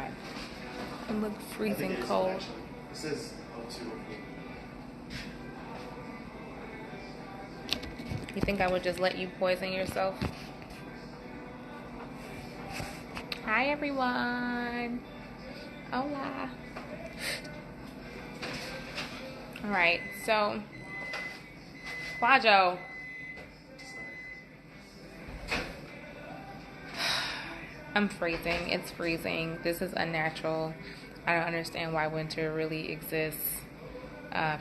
outside. It looks freezing cold. It says O2. You think I would just let you poison yourself? Hi everyone. Hola. Alright, so Quajo. I'm freezing. It's freezing. This is unnatural. I don't understand why winter really exists.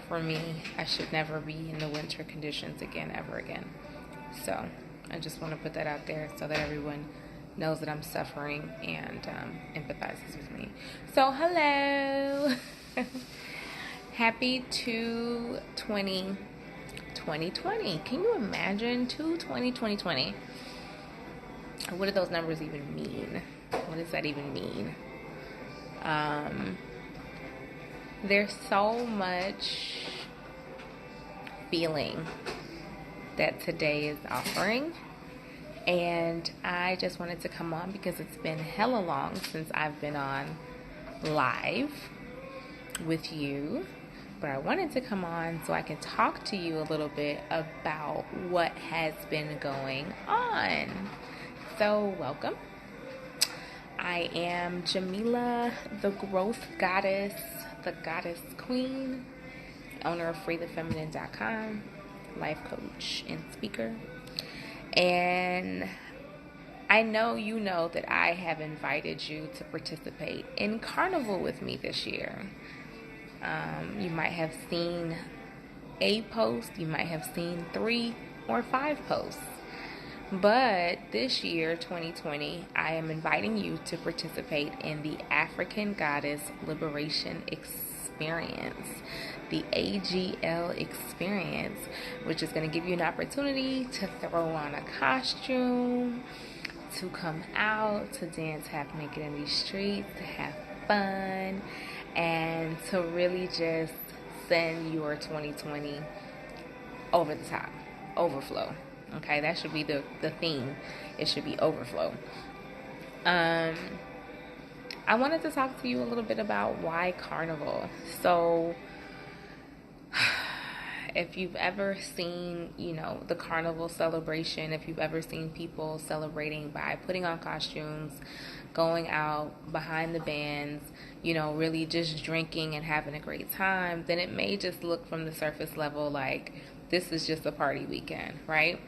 For me, I should never be in the winter conditions again, ever again. So I just want to put that out there so that everyone knows that I'm suffering and empathizes with me. So hello. Happy 2/20 2020. Can you imagine 2/20 2020? What do those numbers even mean? What does that even mean? There's so much feeling that today is offering, and I just wanted to come on because it's been hella long since I've been on live with you, but I wanted to come on so I can talk to you a little bit about what has been going on. So welcome. I am Jamila, the growth goddess, the goddess queen, owner of freethefeminine.com, life coach and speaker. And I know you know that I have invited you to participate in Carnival with me this year. You might have seen a post, you might have seen 3 or 5 posts. But this year, 2020, I am inviting you to participate in the African Goddess Liberation Experience, the AGL Experience, which is going to give you an opportunity to throw on a costume, to come out, to dance half naked in these streets, to have fun, and to really just send your 2020 over the top, overflow. Okay, that should be the theme. It should be overflow. I wanted to talk to you a little bit about why Carnival. So, if you've ever seen, the Carnival celebration, if you've ever seen people celebrating by putting on costumes, going out behind the bands, really just drinking and having a great time, then it may just look from the surface level like this is just a party weekend, right?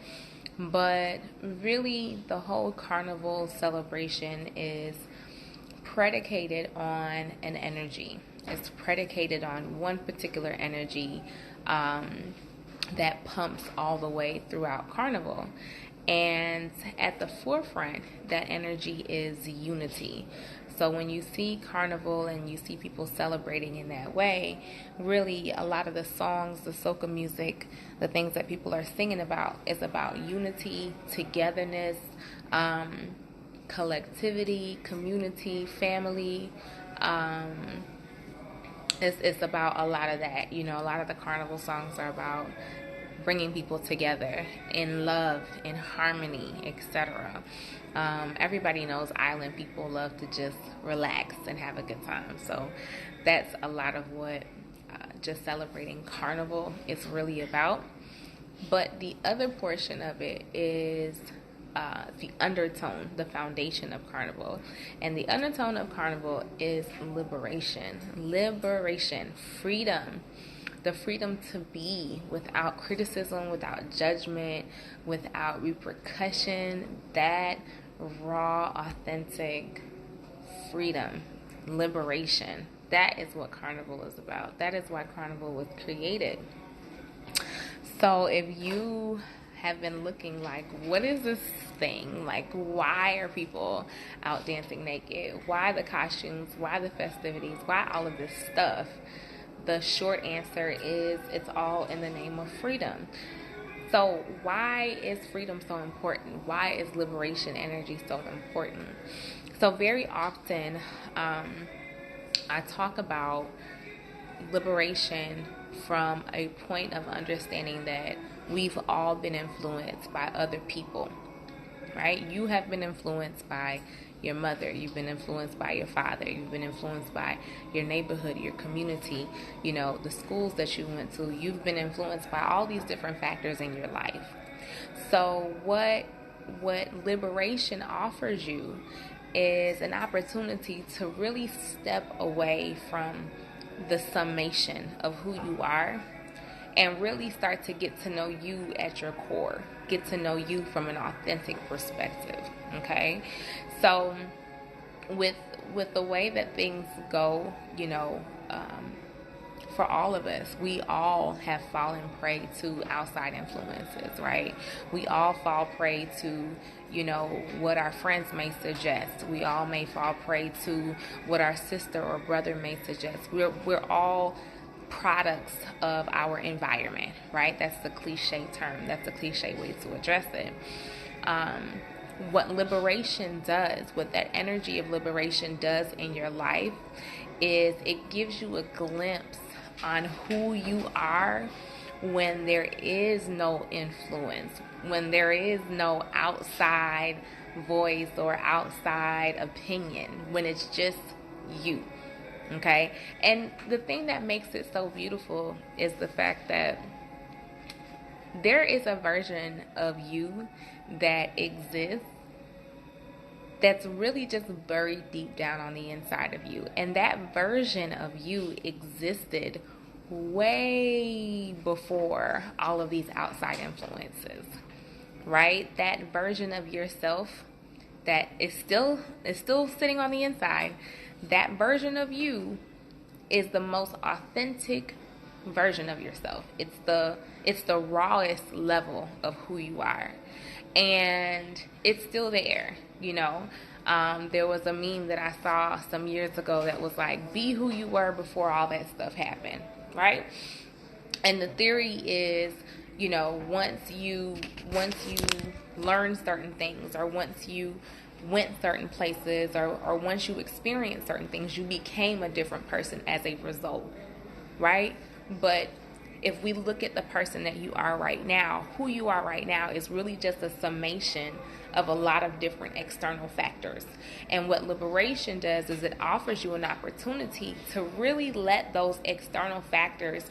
But really, the whole Carnival celebration is predicated on an energy. It's predicated on one particular energy that pumps all the way throughout Carnival. And at the forefront, that energy is unity. So when you see Carnival and you see people celebrating in that way, really a lot of the songs, the soca music, the things that people are singing about is about unity, togetherness, collectivity, community, family. It's about a lot of that. A lot of the Carnival songs are about bringing people together in love, in harmony, etc. Everybody knows island people love to just relax and have a good time. So that's a lot of what just celebrating Carnival is really about. But the other portion of it is the undertone, the foundation of Carnival. And the undertone of Carnival is liberation, freedom. The freedom to be without criticism, without judgment, without repercussion. That raw, authentic freedom, liberation. That is what Carnival is about. That is why Carnival was created. So if you have been looking like, what is this thing? Like, why are people out dancing naked? Why the costumes? Why the festivities? Why all of this stuff? The short answer is it's all in the name of freedom. So why is freedom so important? Why is liberation energy so important? So very often I talk about liberation from a point of understanding that we've all been influenced by other people, right? You have been influenced by your mother, you've been influenced by your father, you've been influenced by your neighborhood, your community, the schools that you went to. You've been influenced by all these different factors in your life. So what liberation offers you is an opportunity to really step away from the summation of who you are and really start to get to know you at your core, get to know you from an authentic perspective. Okay, so with the way that things go, for all of us, we all have fallen prey to outside influences, right? We all fall prey to, what our friends may suggest. We all may fall prey to what our sister or brother may suggest. We're all products of our environment, right? That's the cliche term. That's a cliche way to address it. What liberation does, what that energy of liberation does in your life, is it gives you a glimpse on who you are when there is no influence, when there is no outside voice or outside opinion, when it's just you. Okay? And the thing that makes it so beautiful is the fact that there is a version of you that exists that's really just buried deep down on the inside of you. And that version of you existed way before all of these outside influences, right? That version of yourself that is still sitting on the inside, that version of you is the most authentic version of yourself. It's the rawest level of who you are. And it's still there, There was a meme that I saw some years ago that was like, be who you were before all that stuff happened, right? And the theory is, once you learn certain things, or once you went certain places, or once you experienced certain things, you became a different person as a result, right? But if we look at the person that you are right now, who you are right now is really just a summation of a lot of different external factors. And what liberation does is it offers you an opportunity to really let those external factors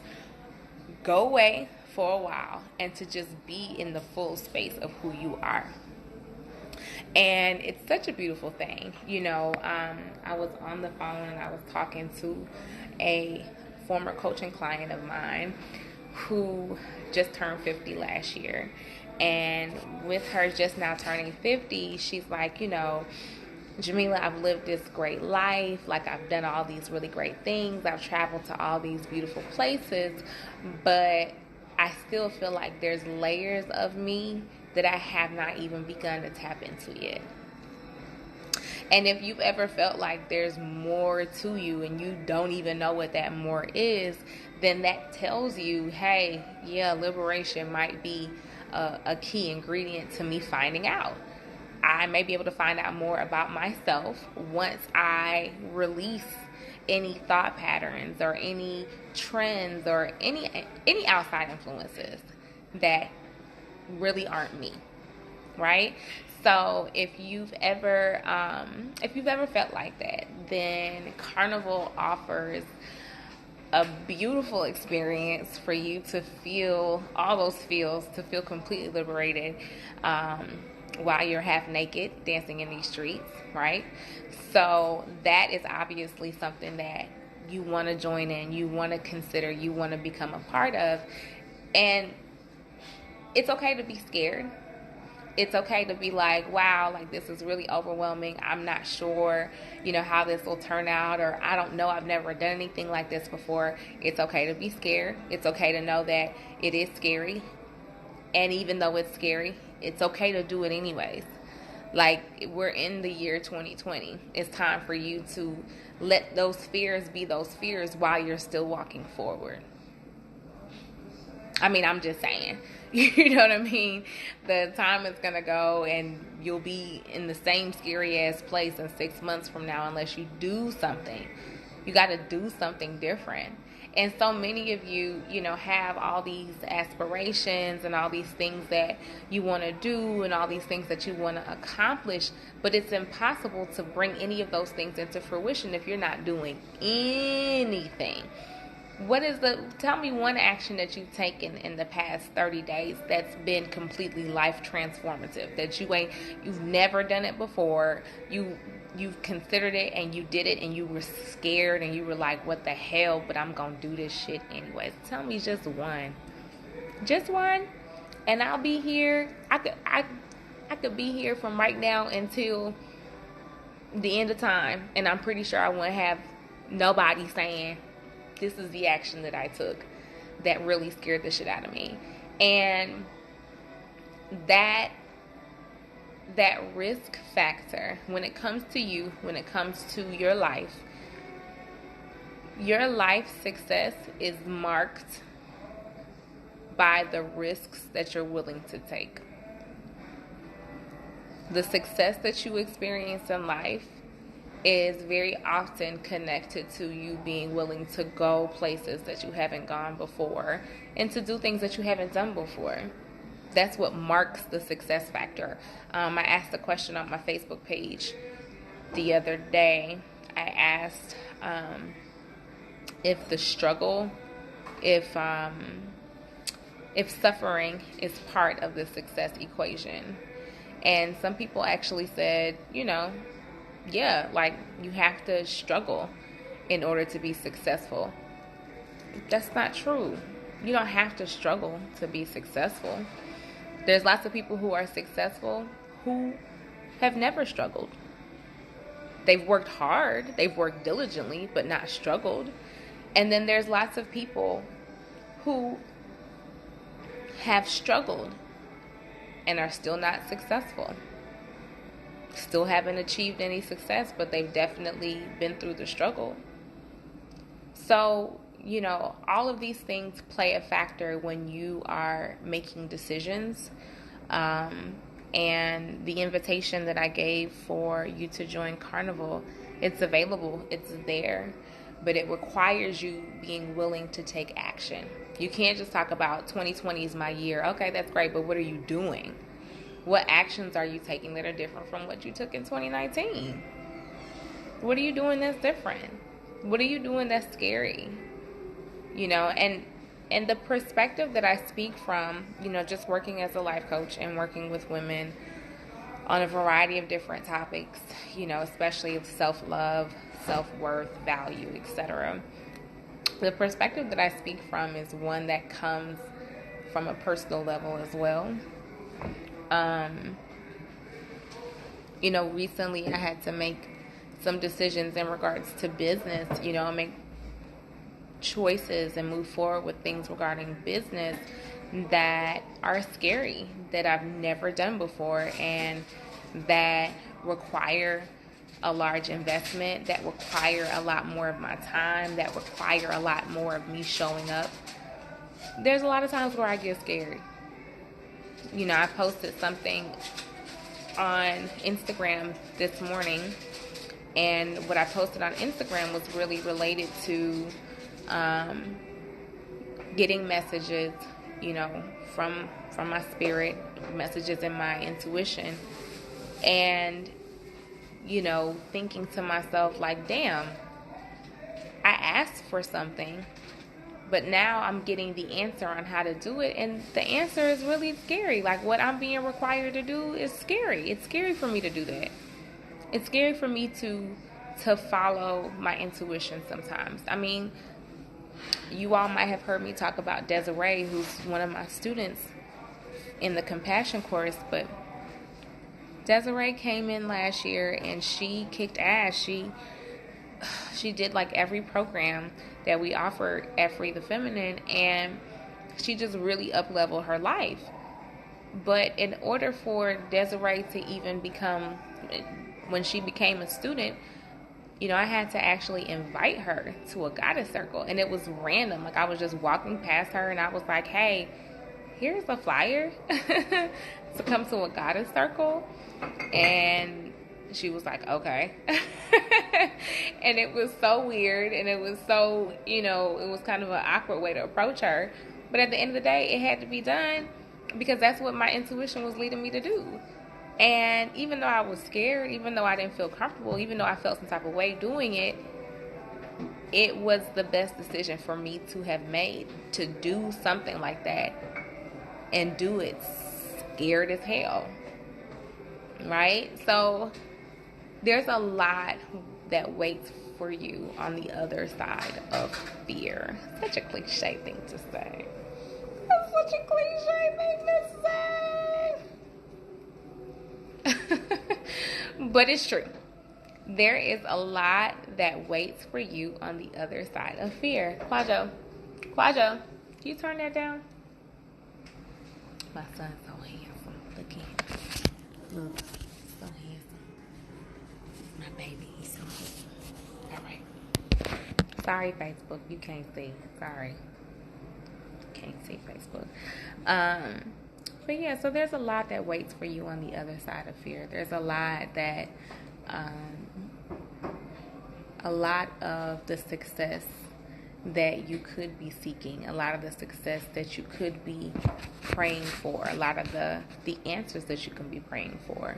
go away for a while and to just be in the full space of who you are. And it's such a beautiful thing. I was on the phone and I was talking to a former coaching client of mine who just turned 50 last year. And with her just now turning 50, she's like, Jamila, I've lived this great life. Like, I've done all these really great things. I've traveled to all these beautiful places. But I still feel like there's layers of me that I have not even begun to tap into yet. And if you've ever felt like there's more to you and you don't even know what that more is, then that tells you, hey, yeah, liberation might be a key ingredient to me finding out. I may be able to find out more about myself once I release any thought patterns or any trends or any outside influences that really aren't me, right? So if you've ever felt like that, then Carnival offers a beautiful experience for you to feel all those feels, to feel completely liberated while you're half naked dancing in these streets, right? So that is obviously something that you want to join in, you want to consider, you want to become a part of. And it's okay to be scared. It's okay to be like, wow, like this is really overwhelming. I'm not sure, how this will turn out, or I don't know. I've never done anything like this before. It's okay to be scared. It's okay to know that it is scary. And even though it's scary, it's okay to do it anyways. Like, we're in the year 2020. It's time for you to let those fears be those fears while you're still walking forward. I mean, I'm just saying, you know what I mean? The time is going to go and you'll be in the same scary ass place in 6 months from now unless you do something. You got to do something different. And so many of you, have all these aspirations and all these things that you want to do and all these things that you want to accomplish, but it's impossible to bring any of those things into fruition if you're not doing anything. Tell me one action that you've taken in the past 30 days that's been completely life transformative, that you've never done it before, you've considered it and you did it and you were scared and you were like, what the hell, but I'm gonna do this shit anyways. Tell me just one, and I'll be here. I could be here from right now until the end of time, and I'm pretty sure I wouldn't have nobody saying, this is the action that I took that really scared the shit out of me. And that risk factor, when it comes to you, when it comes to your life success is marked by the risks that you're willing to take. The success that you experience in life is very often connected to you being willing to go places that you haven't gone before and to do things that you haven't done before. That's what marks the success factor. I asked a question on my Facebook page the other day. I asked if the struggle, if suffering is part of the success equation. And some people actually said, yeah, like you have to struggle in order to be successful. That's not true. You don't have to struggle to be successful. There's lots of people who are successful who have never struggled. They've worked hard, they've worked diligently, but not struggled. And then there's lots of people who have struggled and are still not successful. Still haven't achieved any success, but they've definitely been through the struggle. So, all of these things play a factor when you are making decisions. And the invitation that I gave for you to join Carnival, it's available, it's there, but it requires you being willing to take action. You can't just talk about 2020 is my year. Okay, that's great, but what are you doing? What actions are you taking that are different from what you took in 2019? What are you doing that's different? What are you doing that's scary? And the perspective that I speak from, just working as a life coach and working with women on a variety of different topics, especially of self-love, self-worth, value, etc. The perspective that I speak from is one that comes from a personal level as well. Recently I had to make some decisions in regards to business, make choices and move forward with things regarding business that are scary, that I've never done before, and that require a large investment, that require a lot more of my time, that require a lot more of me showing up. There's a lot of times where I get scared. I posted something on Instagram this morning, and what I posted on Instagram was really related to getting messages, from my spirit, messages in my intuition, and thinking to myself like, damn, I asked for something, but now I'm getting the answer on how to do it, and the answer is really scary. Like, what I'm being required to do is scary. It's scary for me to do that. It's scary for me to follow my intuition sometimes. I mean, you all might have heard me talk about Desiree, who's one of my students in the Compassion course, but Desiree came in last year and she kicked ass. She did like every program that we offered at Free the Feminine, and she just really up-leveled her life. But in order for Desiree to even when she became a student, I had to actually invite her to a goddess circle, and it was random. Like, I was just walking past her and I was like, hey, here's a flyer to come to a goddess circle. And she was like, okay. And it was so weird, and it was so, it was kind of an awkward way to approach her. But at the end of the day, it had to be done because that's what my intuition was leading me to do. And even though I was scared, even though I didn't feel comfortable, even though I felt some type of way doing it, it was the best decision for me to have made, to do something like that and do it scared as hell. Right? So there's a lot that waits for you on the other side of fear. Such a cliche thing to say. That's such a cliche thing to say. But it's true. There is a lot that waits for you on the other side of fear. Quajo, can you turn that down? My son's so handsome. Look at him. Look, so handsome. My baby, he's so handsome. All right. Sorry, Facebook, you can't see. Sorry. Can't see Facebook. But yeah, so there's a lot that waits for you on the other side of fear. There's a lot that, a lot of the success that you could be seeking, a lot of the success that you could be praying for, a lot of the answers that you can be praying for,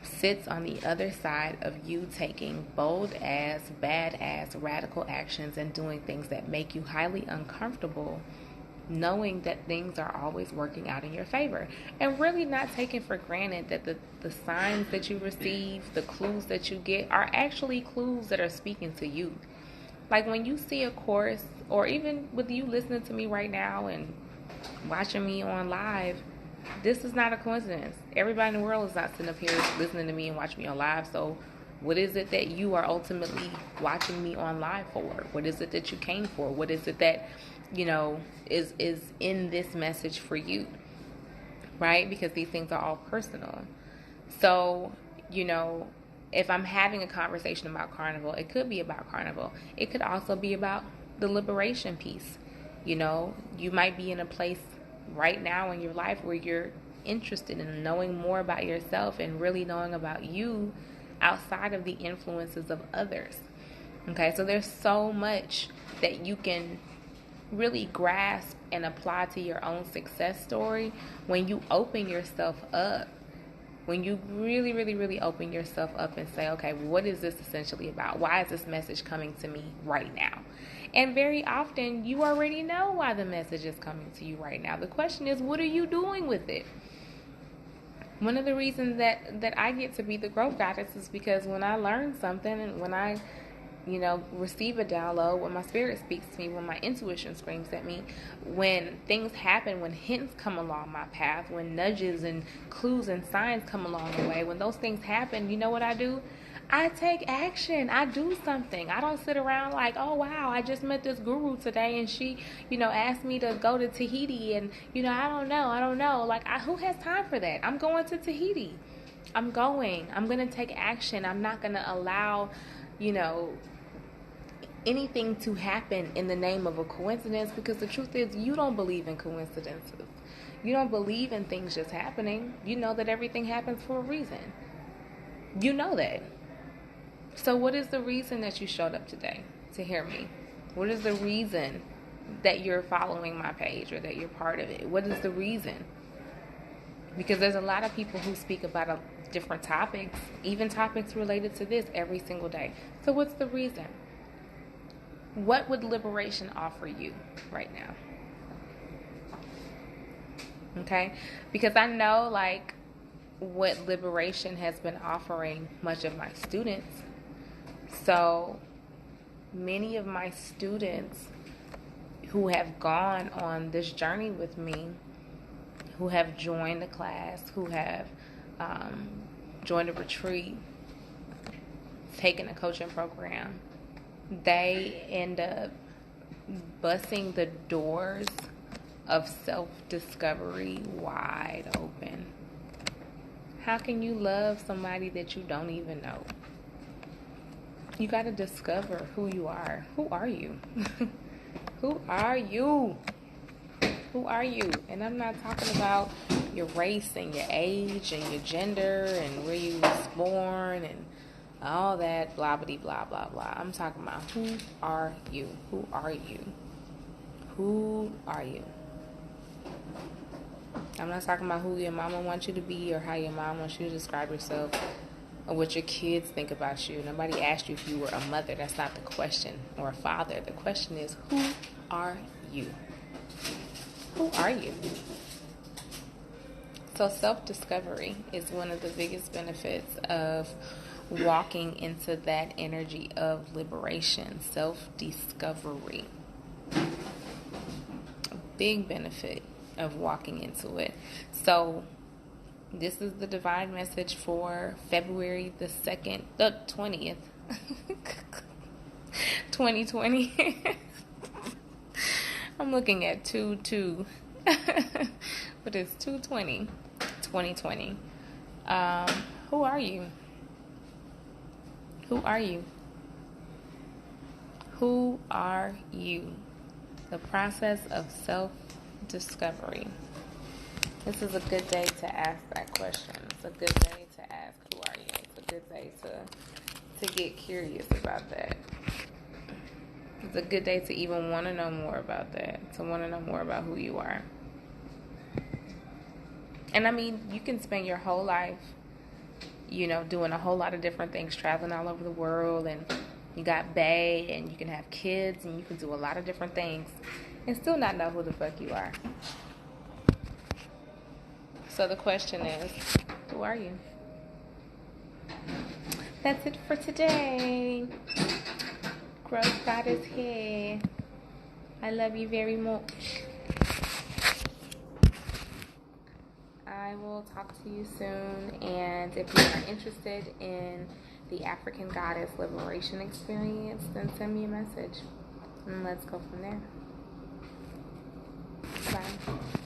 sits on the other side of you taking bold ass, badass, radical actions and doing things that make you highly uncomfortable, knowing that things are always working out in your favor, and really not taking for granted that the signs that you receive, the clues that you get are actually clues that are speaking to you. Like when you see a course, or even with you listening to me right now and watching me on live, this is not a coincidence. Everybody in the world is not sitting up here listening to me and watching me on live. So what is it that you are ultimately watching me on live for? What is it that you came for? What is it that, is in this message for you? Right? Because these things are all personal. So, if I'm having a conversation about carnival, it could be about carnival. It could also be about the liberation piece. You might be in a place right now in your life where you're interested in knowing more about yourself and really knowing about you outside of the influences of others. Okay, so there's so much that you can really grasp and apply to your own success story when you open yourself up. When you really, really, really open yourself up and say, okay, what is this essentially about? Why is this message coming to me right now? And very often, you already know why the message is coming to you right now. The question is, what are you doing with it? One of the reasons that I get to be the growth goddess is because when I learn something and when I receive a download, when my spirit speaks to me, when my intuition screams at me, when things happen, when hints come along my path, when nudges and clues and signs come along the way, when those things happen, you know what I do? I take action. I do something. I don't sit around like, oh wow, I just met this guru today and she, asked me to go to Tahiti and, I don't know. Like, who has time for that? I'm going to Tahiti. I'm going to take action. I'm not going to allow, anything to happen in the name of a coincidence, because the truth is you don't believe in coincidences. You don't believe in things just happening. You know that everything happens for a reason. You know that. So what is the reason that you showed up today to hear me? What is the reason that you're following my page or that you're part of it? What is the reason? Because there's a lot of people who speak about different topics, even topics related to this every single day. So what's the reason? What would liberation offer you right now? Okay? Because I know, like, what liberation has been offering much of my students. So many of my students who have gone on this journey with me, who have joined the class, who have joined a retreat, taken a coaching program, they end up busting the doors of self-discovery wide open. How can you love somebody that you don't even know? You got to discover who you are. Who are you? Who are you? Who are you? And I'm not talking about your race and your age and your gender and where you was born and all that blah blah blah blah blah. I'm talking about who are you? Who are you? Who are you? I'm not talking about who your mama wants you to be or how your mom wants you to describe yourself or what your kids think about you. Nobody asked you if you were a mother. That's not the question. Or a father. The question is, who are you? Who are you? So self-discovery is one of the biggest benefits of walking into that energy of liberation. Self-discovery. A big benefit of walking into it. So this is the divine message for February the 2nd, the 20th, 2020. I'm looking at 2/2, but it's 2/20, 2020. Who are you? Who are you? Who are you? The process of self-discovery. This is a good day to ask that question. It's a good day to ask, who are you? It's a good day to get curious about that. It's a good day to even want to know more about that, to want to know more about who you are. And I mean, you can spend your whole life, doing a whole lot of different things, traveling all over the world, and you got bae, and you can have kids, and you can do a lot of different things, and still not know who the fuck you are. So the question is, who are you? That's it for today. Growth God is here. I love you very much. I will talk to you soon. And if you are interested in the African Goddess Liberation Experience, then send me a message. And let's go from there. Bye.